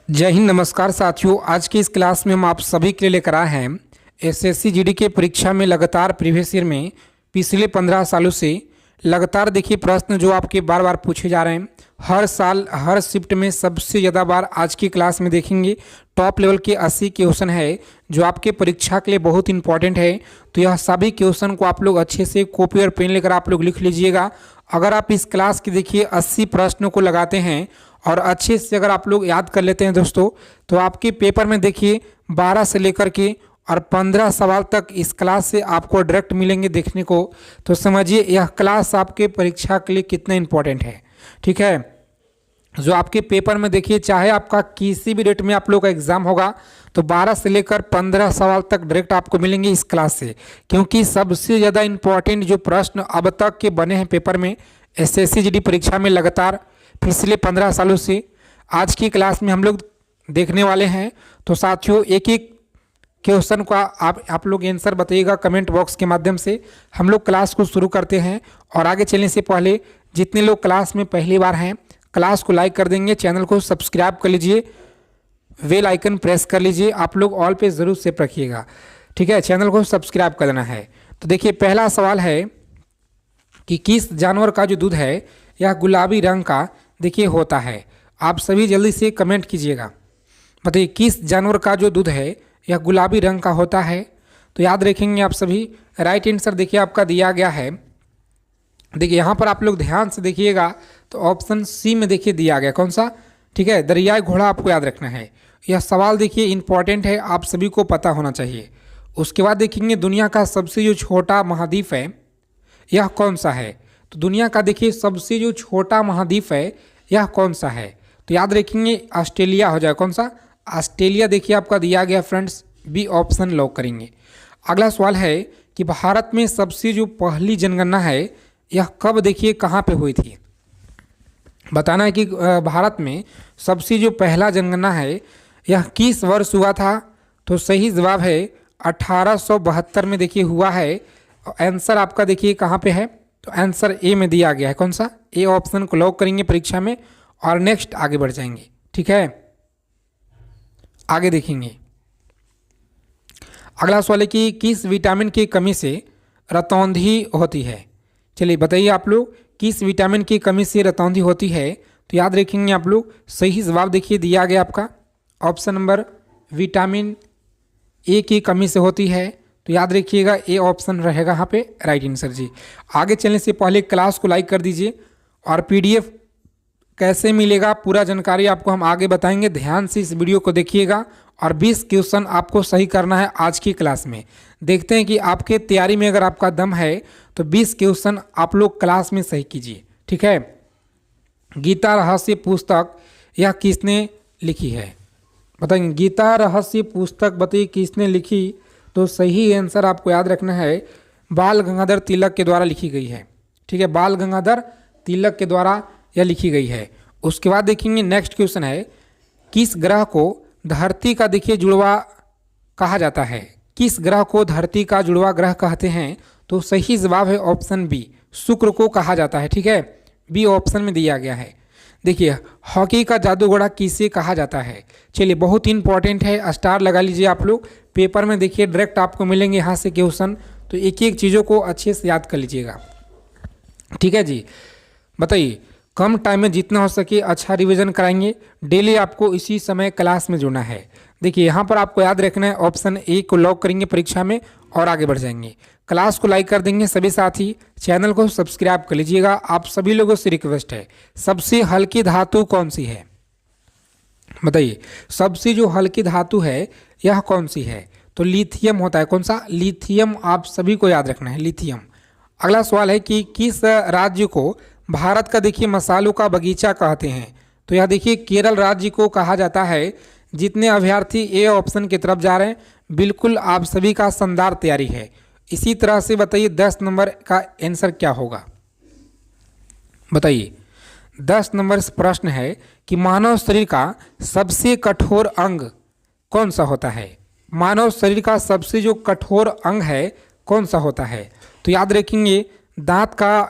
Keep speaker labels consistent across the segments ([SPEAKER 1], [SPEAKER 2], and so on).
[SPEAKER 1] जय हिंद, नमस्कार साथियों। आज की इस क्लास में हम आप सभी के लिए लेकर आए हैं एसएससी जीडी के परीक्षा में लगातार प्रीवियस ईयर में पिछले 15 सालों से लगातार देखिए प्रश्न जो आपके बार बार पूछे जा रहे हैं। हर साल हर शिफ्ट में सबसे ज़्यादा बार आज की क्लास में देखेंगे। टॉप लेवल के 80 क्वेश्चन है जो आपके परीक्षा के लिए बहुत इंपॉर्टेंट है। तो यह सभी क्वेश्चन को आप लोग अच्छे से कॉपी और पेन लेकर आप लोग लिख लीजिएगा। अगर आप इस क्लास की देखिए 80 प्रश्नों को लगाते हैं और अच्छे से अगर आप लोग याद कर लेते हैं दोस्तों, तो आपके पेपर में देखिए 12 से लेकर के और 15 सवाल तक इस क्लास से आपको डायरेक्ट मिलेंगे देखने को। तो समझिए यह क्लास आपके परीक्षा के लिए कितना इंपॉर्टेंट है। ठीक है, जो आपके पेपर में देखिए चाहे आपका किसी भी डेट में आप लोग का एग्जाम होगा तो 12 से लेकर 15 सवाल तक डायरेक्ट आपको मिलेंगे इस क्लास से, क्योंकि सबसे ज़्यादा इंपॉर्टेंट जो प्रश्न अब तक के बने हैं पेपर में एसएससी जीडी परीक्षा में लगातार पिछले 15 सालों से आज की क्लास में हम लोग देखने वाले हैं। तो साथियों एक एक क्वेश्चन का आप लोग आंसर बताइएगा कमेंट बॉक्स के माध्यम से। हम लोग क्लास को शुरू करते हैं और आगे चलने से पहले जितने लोग क्लास में पहली बार हैं क्लास को लाइक कर देंगे, चैनल को सब्सक्राइब कर लीजिए, बेल आइकन प्रेस कर लीजिए, आप लोग ऑल पे ज़रूर सेव रखिएगा। ठीक है, चैनल को सब्सक्राइब कर देना है। तो देखिए पहला सवाल है कि किस जानवर का जो दूध है यह गुलाबी रंग का देखिए होता है। आप सभी जल्दी से कमेंट कीजिएगा, बताइए किस जानवर का जो दूध है यह गुलाबी रंग का होता है। तो याद रखेंगे आप सभी। राइट आंसर देखिए आपका दिया गया है। देखिए यहाँ पर आप लोग ध्यान से देखिएगा तो ऑप्शन सी में देखिए दिया गया कौन सा, ठीक है, दरियाई घोड़ा आपको याद रखना है। यह सवाल देखिए इंपॉर्टेंट है, आप सभी को पता होना चाहिए। उसके बाद देखेंगे दुनिया का सबसे जो छोटा महाद्वीप है यह कौन सा है। तो दुनिया का देखिए सबसे जो छोटा महाद्वीप है यह कौन सा है। तो याद रखेंगे ऑस्ट्रेलिया हो जाए, कौन सा, ऑस्ट्रेलिया देखिए आपका दिया गया फ्रेंड्स, बी ऑप्शन लॉक करेंगे। अगला सवाल है कि भारत में सबसे जो पहली जनगणना है यह कब देखिए कहाँ पे हुई थी। बताना है कि भारत में सबसे जो पहला जनगणना है यह किस वर्ष हुआ था। तो सही जवाब है 1872 में देखिए हुआ है। आंसर आपका देखिए कहाँ पे है, तो आंसर ए में दिया गया है, कौन सा, ए ऑप्शन को लॉक करेंगे परीक्षा में और नेक्स्ट आगे बढ़ जाएंगे। ठीक है, आगे देखेंगे। अगला सवाल है कि किस विटामिन की कमी से रतौंधी होती है। चलिए बताइए आप लोग किस विटामिन की कमी से रतौंधी होती है। तो याद रखेंगे आप लोग, सही जवाब देखिए दिया गया आपका ऑप्शन नंबर विटामिन ए की कमी से होती है। तो याद रखिएगा ए ऑप्शन रहेगा यहाँ पे राइट आंसर जी। आगे चलने से पहले क्लास को लाइक कर दीजिए और पीडीएफ कैसे मिलेगा पूरा जानकारी आपको हम आगे बताएंगे। ध्यान से इस वीडियो को देखिएगा और 20 क्वेश्चन आपको सही करना है आज की क्लास में। देखते हैं कि आपके तैयारी में अगर आपका दम है तो 20 क्वेश्चन आप लोग क्लास में सही कीजिए। ठीक है, गीता रहस्य पुस्तक यह किसने लिखी है, बताएंगे। गीता रहस्य पुस्तक बताइए किसने लिखी। तो सही आंसर आपको याद रखना है बाल गंगाधर तिलक के द्वारा लिखी गई है। ठीक है, बाल गंगाधर तिलक के द्वारा यह लिखी गई है। उसके बाद देखेंगे नेक्स्ट क्वेश्चन है किस ग्रह को धरती का देखिए जुड़वा कहा जाता है। किस ग्रह को धरती का जुड़वा ग्रह कहते हैं। तो सही जवाब है ऑप्शन बी, शुक्र को कहा जाता है। ठीक है, बी ऑप्शन में दिया गया है। देखिए हॉकी का जादूगोड़ा किसे कहा जाता है। चलिए बहुत इंपॉर्टेंट है, स्टार लगा लीजिए आप लोग। पेपर में देखिए डायरेक्ट आपको मिलेंगे यहाँ से क्वेश्चन, तो एक एक चीज़ों को अच्छे से याद कर लीजिएगा। ठीक है जी, बताइए कम टाइम में जितना हो सके अच्छा रिवीजन कराएंगे। डेली आपको इसी समय क्लास में जुड़ना है। देखिए यहाँ पर आपको याद रखना है ऑप्शन ए को लॉक करेंगे परीक्षा में और आगे बढ़ जाएंगे। क्लास को लाइक कर देंगे सभी साथी, चैनल को सब्सक्राइब कर लीजिएगा। आप सभी लोगों से रिक्वेस्ट है सबसे हल्की धातु कौन सी है, बताइए सबसे जो हल्की धातु है यह कौन सी है। तो लिथियम होता है, कौन सा, लिथियम, आप सभी को याद रखना है लिथियम। अगला सवाल है कि किस राज्य को भारत का देखिए मसालों का बगीचा कहते हैं। तो यह देखिए केरल राज्य को कहा जाता है। जितने अभ्यर्थी ए ऑप्शन की तरफ जा रहे हैं बिल्कुल आप सभी का शानदार तैयारी है। इसी तरह से बताइए 10 नंबर का आंसर क्या होगा, बताइए 10 नंबर प्रश्न है कि मानव शरीर का सबसे कठोर अंग कौन सा होता है। मानव शरीर का सबसे जो कठोर अंग है कौन सा होता है। तो याद रखेंगे दांत का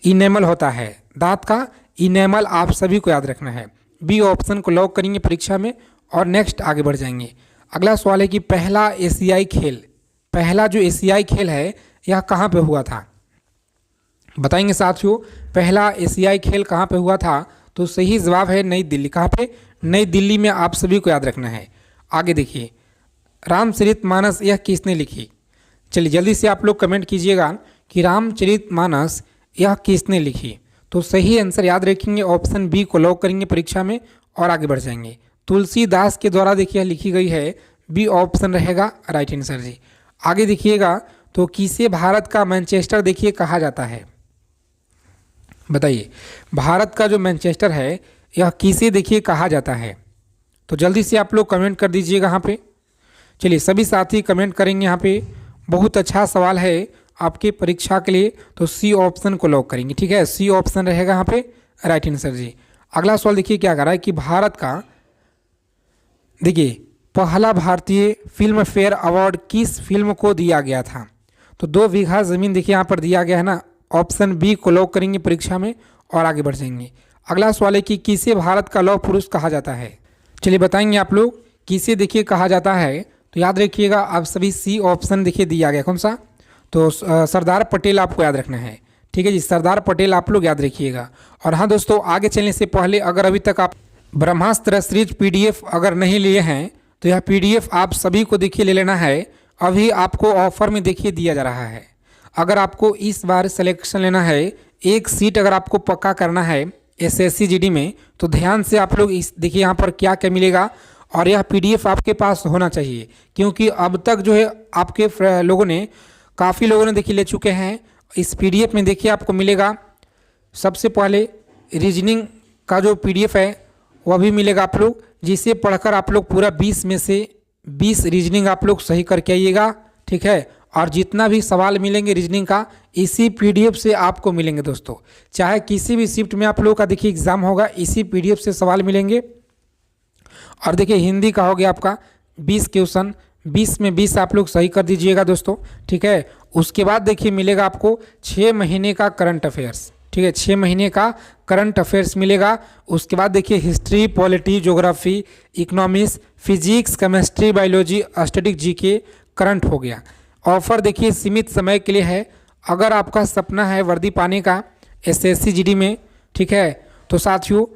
[SPEAKER 1] इनेमल होता है, दांत का इनेमल आप सभी को याद रखना है। बी ऑप्शन को लॉक करेंगे परीक्षा में और नेक्स्ट आगे बढ़ जाएंगे। अगला सवाल है कि पहला एशियाई खेल, पहला जो एशियाई खेल है यह कहाँ पे हुआ था? बताएंगे साथियों, पहला एशियाई खेल कहाँ पे हुआ था? तो सही जवाब है नई दिल्ली। कहाँ पे? नई दिल्ली में, आप सभी को याद रखना है। आगे देखिए, रामचरितमानस यह किसने लिखी? चलिए जल्दी से आप लोग कमेंट कीजिएगा कि रामचरितमानस यह किसने लिखी। तो सही आंसर याद रखेंगे, ऑप्शन बी को लॉक करेंगे परीक्षा में और आगे बढ़ जाएंगे। तुलसीदास के द्वारा देखिए लिखी गई है, बी ऑप्शन रहेगा राइट आंसर जी। आगे देखिएगा, तो किसे भारत का मैनचेस्टर देखिए कहा जाता है? बताइए, भारत का जो मैनचेस्टर है यह किसे देखिए कहा जाता है? तो जल्दी से आप लोग कमेंट कर दीजिएगा यहाँ पे। चलिए सभी साथी कमेंट करेंगे यहाँ पे। बहुत अच्छा सवाल है आपके परीक्षा के लिए, तो सी ऑप्शन को लॉक करेंगे। ठीक है, सी ऑप्शन रहेगा यहाँ पे राइट आंसर जी। अगला सवाल देखिए क्या कर रहा है कि भारत का देखिए पहला भारतीय फिल्म फेयर अवार्ड किस फिल्म को दिया गया था? तो 2 बीघा ज़मीन देखिए यहाँ पर दिया गया है ना, ऑप्शन बी को लॉक करेंगे परीक्षा में और आगे बढ़ जाएंगे। अगला सवाल है कि किसे भारत का लौह पुरुष कहा जाता है? चलिए बताएंगे आप लोग किसे देखिए कहा जाता है। तो याद रखिएगा आप सभी, सी ऑप्शन देखिए दिया गया। कौन सा? तो सरदार पटेल आपको याद रखना है। ठीक है जी, सरदार पटेल आप लोग याद रखिएगा। और हाँ दोस्तों, आगे चलने से पहले अगर अभी तक आप ब्रह्मास्त्र सीरीज PDF अगर नहीं लिए हैं तो यह PDF आप सभी को देखिए ले लेना है। अभी आपको ऑफर में देखिए दिया जा रहा है। अगर आपको इस बार सिलेक्शन लेना है, एक सीट अगर आपको पक्का करना है SSC GD में, तो ध्यान से आप लोग इस देखिए यहाँ पर क्या क्या मिलेगा। और यह PDF आपके पास होना चाहिए, क्योंकि अब तक जो है आपके लोगों ने, काफ़ी लोगों ने देखिए ले चुके हैं। इस PDF में देखिए आपको मिलेगा सबसे पहले रीजनिंग का जो PDF है वह भी मिलेगा आप लोग, जिसे पढ़कर आप लोग पूरा 20 में से 20 रीजनिंग आप लोग सही करके आइएगा। ठीक है, और जितना भी सवाल मिलेंगे रीजनिंग का इसी PDF से आपको मिलेंगे दोस्तों। चाहे किसी भी शिफ्ट में आप लोगों का देखिए एग्जाम होगा, इसी PDF से सवाल मिलेंगे। और देखिए हिंदी का हो गया आपका 20 क्वेश्चन, 20 में 20 आप लोग सही कर दीजिएगा दोस्तों। ठीक है, उसके बाद देखिए मिलेगा आपको 6 महीने का करंट अफेयर्स। ठीक है, 6 महीने का करंट अफेयर्स मिलेगा। उसके बाद देखिए history, polity, geography, economics, physics, chemistry, biology, static GK current हो गया। ऑफर देखिए सीमित समय के लिए है। अगर आपका सपना है वर्दी पाने का SSC GD में, ठीक है, तो साथियों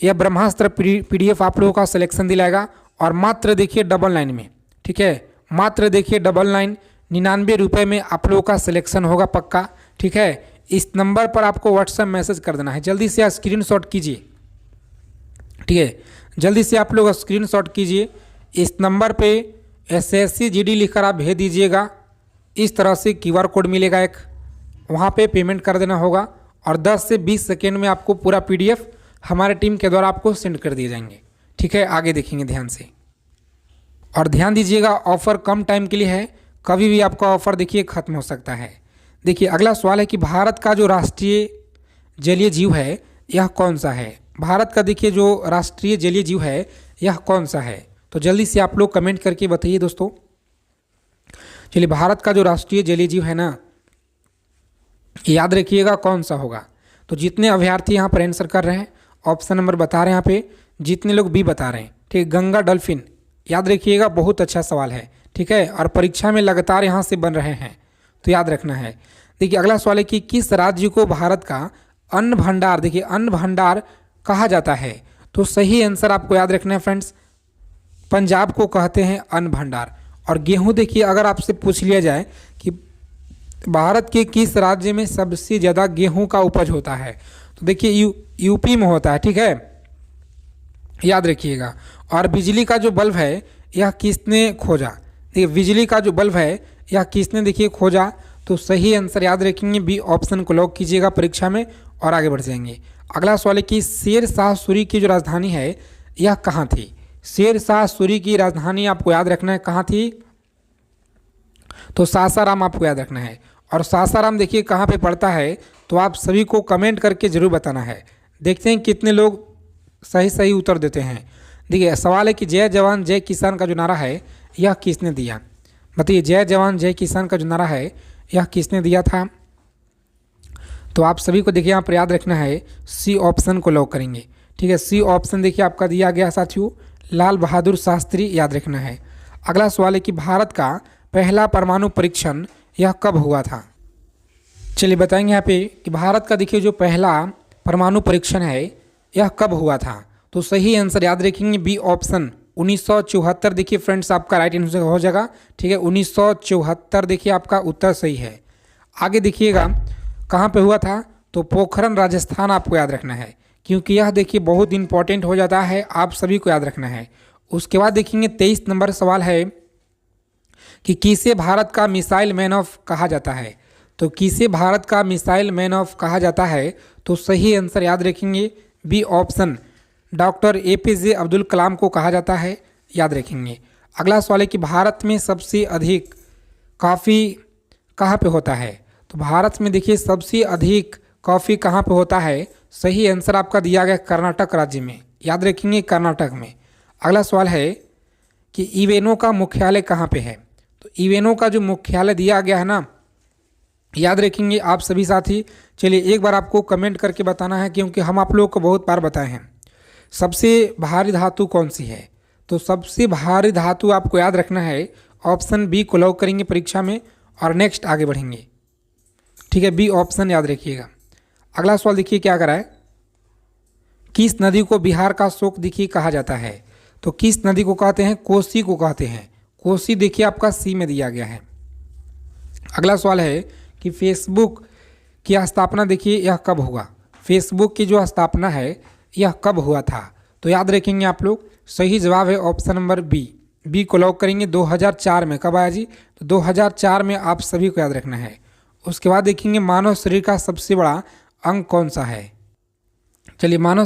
[SPEAKER 1] यह ब्रह्मास्त्र PDF आप लोगों का सिलेक्शन दिलाएगा। और मात्र देखिए डबल लाइन में, ठीक है, मात्र देखिए डबल लाइन 99 रुपये में आप लोगों का सिलेक्शन होगा पक्का। ठीक है, इस नंबर पर आपको व्हाट्सएप मैसेज कर देना है। जल्दी से आप स्क्रीनशॉट कीजिए। ठीक है, जल्दी से आप लोग स्क्रीनशॉट कीजिए। इस नंबर पे SSC GD लिखकर आप भेज दीजिएगा। इस तरह से QR कोड मिलेगा एक, वहाँ पे पेमेंट कर देना होगा और 10 से 20 सेकेंड में आपको पूरा PDF हमारे टीम के द्वारा आपको सेंड कर दिए जाएंगे। ठीक है, आगे देखेंगे ध्यान से। और ध्यान दीजिएगा, ऑफ़र कम टाइम के लिए है, कभी भी आपका ऑफ़र देखिए ख़त्म हो सकता है। देखिए अगला सवाल है कि भारत का जो राष्ट्रीय जलीय जीव है यह कौन सा है? भारत का देखिए जो राष्ट्रीय जलीय जीव है यह कौन सा है? तो जल्दी से आप लोग कमेंट करके बताइए दोस्तों। चलिए, भारत का जो राष्ट्रीय जलीय जीव है ना, याद रखिएगा कौन सा होगा। तो जितने अभ्यर्थी यहाँ पर आंसर कर रहे हैं, ऑप्शन नंबर बता रहे हैं यहाँ पे, जितने लोग बी बता रहे हैं, ठीक, गंगा डॉल्फिन। याद रखिएगा, बहुत अच्छा सवाल है। ठीक है, और परीक्षा में लगातार यहाँ से बन रहे हैं, तो याद रखना है। देखिए अगला सवाल है कि किस राज्य को भारत का अन्न भंडार, देखिए अन्न भंडार कहा जाता है? तो सही आंसर आपको याद रखना है फ्रेंड्स, पंजाब को कहते हैं अन्न भंडार। और गेहूं देखिए अगर आपसे पूछ लिया जाए कि भारत के किस राज्य में सबसे ज़्यादा गेहूं का उपज होता है, तो देखिए यूपी में होता है। ठीक है, याद रखिएगा। और बिजली का जो बल्ब है यह किसने खोजा? देखिए बिजली का जो बल्ब है यह किसने देखिए खोजा? तो सही आंसर याद रखेंगे, बी ऑप्शन को लॉक कीजिएगा परीक्षा में और आगे बढ़ जाएंगे। अगला सवाल है कि शेर शाह सूरी की जो राजधानी है यह कहाँ थी? शेर शाह सूरी की राजधानी आपको याद रखना है कहाँ थी? तो सासाराम आपको याद रखना है। और सासाराम देखिए कहाँ पे पड़ता है, तो आप सभी को कमेंट करके ज़रूर बताना है। देखते हैं कितने लोग सही उत्तर देते हैं। देखिए सवाल है कि जय जवान जय किसान का जो नारा है यह किसने दिया? बताइए, जय जवान जय किसान का जो नारा है यह किसने दिया था? तो आप सभी को देखिए यहाँ पर याद रखना है, सी ऑप्शन को लॉक करेंगे। ठीक है, सी ऑप्शन देखिए आपका दिया गया साथियों, लाल बहादुर शास्त्री याद रखना है। अगला सवाल है कि भारत का पहला परमाणु परीक्षण यह कब हुआ था। चलिए बताएंगे यहाँ पे कि भारत का देखिए जो पहला परमाणु परीक्षण है यह कब हुआ था। तो सही आंसर याद रखेंगे बी ऑप्शन 1974 देखिए फ्रेंड्स आपका राइट आंसर हो जाएगा। ठीक है, 1974 देखिए आपका उत्तर सही है। आगे देखिएगा कहाँ पे हुआ था, तो पोखरण राजस्थान आपको याद रखना है, क्योंकि यह देखिए बहुत इंपॉर्टेंट हो जाता है, आप सभी को याद रखना है। उसके बाद देखेंगे 23 नंबर सवाल है कि किसे भारत का मिसाइल मैन ऑफ कहा जाता है। तो किसे भारत का मिसाइल मैन ऑफ कहा जाता है, तो सही आंसर याद रखेंगे B option doctor APJ Abdul Kalam को कहा जाता है, याद रखेंगे। अगला सवाल है कि भारत में सबसे अधिक कॉफ़ी कहाँ पे होता है। तो भारत में देखिए सबसे अधिक कॉफ़ी कहाँ पे होता है, सही आंसर आपका दिया गया कर्नाटक राज्य में, याद रखेंगे कर्नाटक में। अगला सवाल है कि इवेनो का मुख्यालय कहाँ पे है। तो इवेनो का जो मुख्यालय दिया गया है ना, याद रखेंगे आप सभी साथी। चलिए एक बार आपको कमेंट करके बताना है, क्योंकि हम आप लोगों को बहुत बार बताए हैं सबसे भारी धातु कौन सी है। तो सबसे भारी धातु आपको याद रखना है, ऑप्शन बी को लॉक करेंगे परीक्षा में और नेक्स्ट आगे बढ़ेंगे। ठीक है, बी ऑप्शन याद रखिएगा। अगला सवाल देखिए क्या करा है, किस नदी को बिहार का शोक देखिए कहा जाता है। तो किस नदी को कहते हैं, कोसी को कहते हैं। कोसी देखिए आपका सी में दिया गया है। अगला सवाल है कि फेसबुक की स्थापना देखिए यह कब हुआ। फेसबुक की जो स्थापना है यह कब हुआ था, तो याद रखेंगे आप लोग। सही जवाब है ऑप्शन नंबर बी को लॉक करेंगे 2004 में। कब आया जी, तो 2004 में आप सभी को याद रखना है। उसके बाद देखेंगे मानव शरीर का सबसे बड़ा अंग कौन सा है। चलिए मानव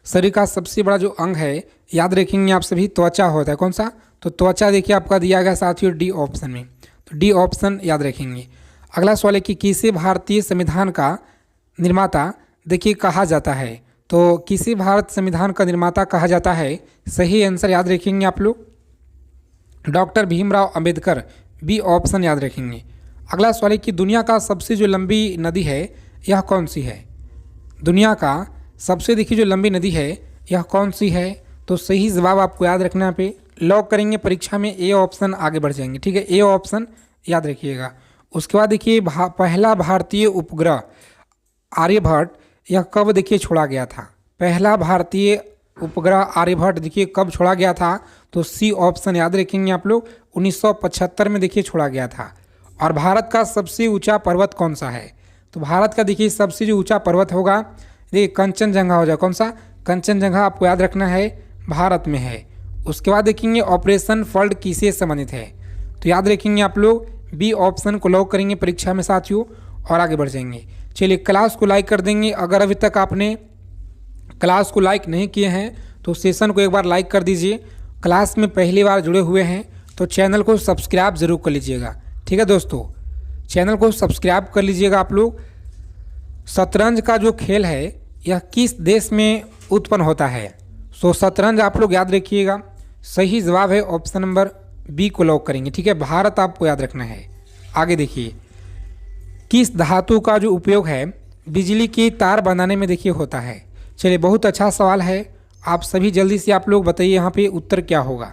[SPEAKER 1] शरीर का सबसे बड़ा जो अंग है याद रखेंगे आप सभी, त्वचा होता है। कौन सा, तो त्वचा देखिए आपका दिया गया साथियों डी ऑप्शन में, तो डी ऑप्शन याद रखेंगे। अगला सवाल है कि किसे भारतीय संविधान का निर्माता देखिए कहा जाता है। तो किसी भारत संविधान का निर्माता कहा जाता है, सही आंसर याद रखेंगे आप लोग doctor Bhimrao Ambedkar, B option याद रखेंगे। अगला सवाल है कि दुनिया का सबसे जो लंबी नदी है यह कौन सी है। दुनिया का सबसे देखिए जो लंबी नदी है यह कौन सी है, तो सही जवाब आपको याद रखना है। पे लॉक करेंगे परीक्षा में, ए ऑप्शन आगे बढ़ जाएंगे। ठीक है, ए ऑप्शन याद रखिएगा। उसके बाद देखिए पहला भारतीय उपग्रह आर्यभट्ट यह कब देखिए छोड़ा गया था। पहला भारतीय उपग्रह आर्यभट्ट देखिए कब छोड़ा गया था, तो सी ऑप्शन याद रखेंगे आप लोग 1975 में देखिए छोड़ा गया था। और भारत का सबसे ऊंचा पर्वत कौन सा है। तो भारत का देखिए सबसे जो ऊंचा पर्वत होगा देखिए कंचनजंगा हो जाए। कौन सा, कंचनजंगा आपको याद रखना है, भारत में है। उसके बाद देखेंगे ऑपरेशन फ्लड किससे संबंधित है। तो याद रखेंगे आप लोग बी ऑप्शन को लॉक करेंगे परीक्षा में साथियों और आगे बढ़ जाएंगे। चलिए क्लास को लाइक कर देंगे, अगर अभी तक आपने क्लास को लाइक नहीं किए हैं तो सेशन को एक बार लाइक कर दीजिए। क्लास में पहली बार जुड़े हुए हैं तो चैनल को सब्सक्राइब जरूर कर लीजिएगा। ठीक है दोस्तों, चैनल को सब्सक्राइब कर लीजिएगा आप लोग। शतरंज का जो खेल है यह किस देश में उत्पन्न होता है। सो शतरंज आप लोग याद रखिएगा, सही जवाब है ऑप्शन नंबर बी को लॉक करेंगे। ठीक है, भारत आपको याद रखना है। आगे देखिए किस धातु का जो उपयोग है बिजली की तार बनाने में देखिए होता है। चलिए बहुत अच्छा सवाल है, आप सभी जल्दी से आप लोग बताइए यहाँ पे उत्तर क्या होगा।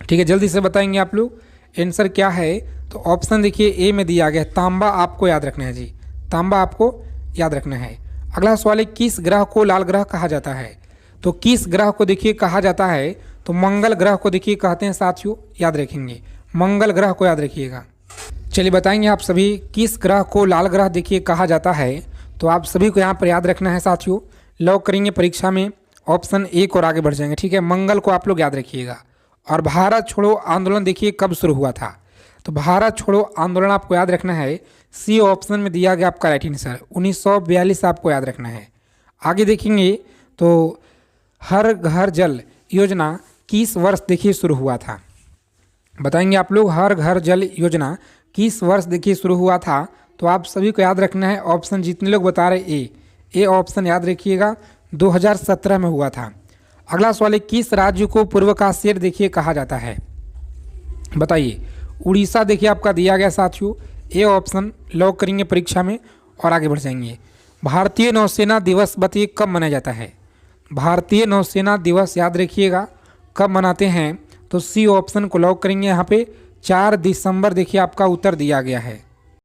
[SPEAKER 1] ठीक है, जल्दी से बताएंगे आप लोग आंसर क्या है। तो ऑप्शन देखिए ए में दिया गया तांबा आपको याद रखना है जी, तांबा आपको याद रखना है। अगला सवाल है किस ग्रह को लाल ग्रह कहा जाता है। तो किस ग्रह को देखिए कहा जाता है, तो मंगल ग्रह को देखिए कहते हैं साथियों, याद रखेंगे मंगल ग्रह को याद रखिएगा। चलिए बताएंगे आप सभी किस ग्रह को लाल ग्रह देखिए कहा जाता है। तो आप सभी को यहाँ पर याद रखना है साथियों, लॉक करेंगे परीक्षा में ऑप्शन ए को और आगे बढ़ जाएंगे। ठीक है, मंगल को आप लोग याद रखिएगा। और भारत छोड़ो आंदोलन देखिए कब शुरू हुआ था। तो भारत छोड़ो आंदोलन आपको याद रखना है, सी ऑप्शन में दिया गया आपका राइट आंसर 1942 आपको याद रखना है। आगे देखेंगे तो हर घर जल योजना किस वर्ष देखिए शुरू हुआ था। बताएंगे आप लोग हर घर जल योजना किस वर्ष देखिए शुरू हुआ था। तो आप सभी को याद रखना है ऑप्शन, जितने लोग बता रहे ए ऑप्शन याद रखिएगा 2017 में हुआ था। अगला सवाल है किस राज्य को पूर्व का शेर देखिए कहा जाता है। बताइए, उड़ीसा देखिए आपका दिया गया साथियों, ए ऑप्शन लॉक करेंगे परीक्षा में और आगे बढ़ जाएंगे। भारतीय नौसेना दिवस बताइए कब मनाया जाता है। भारतीय नौसेना दिवस याद रखिएगा कब मनाते हैं, तो सी ऑप्शन को लॉक करेंगे। यहाँ पे 4 दिसंबर देखिए आपका उत्तर दिया गया है।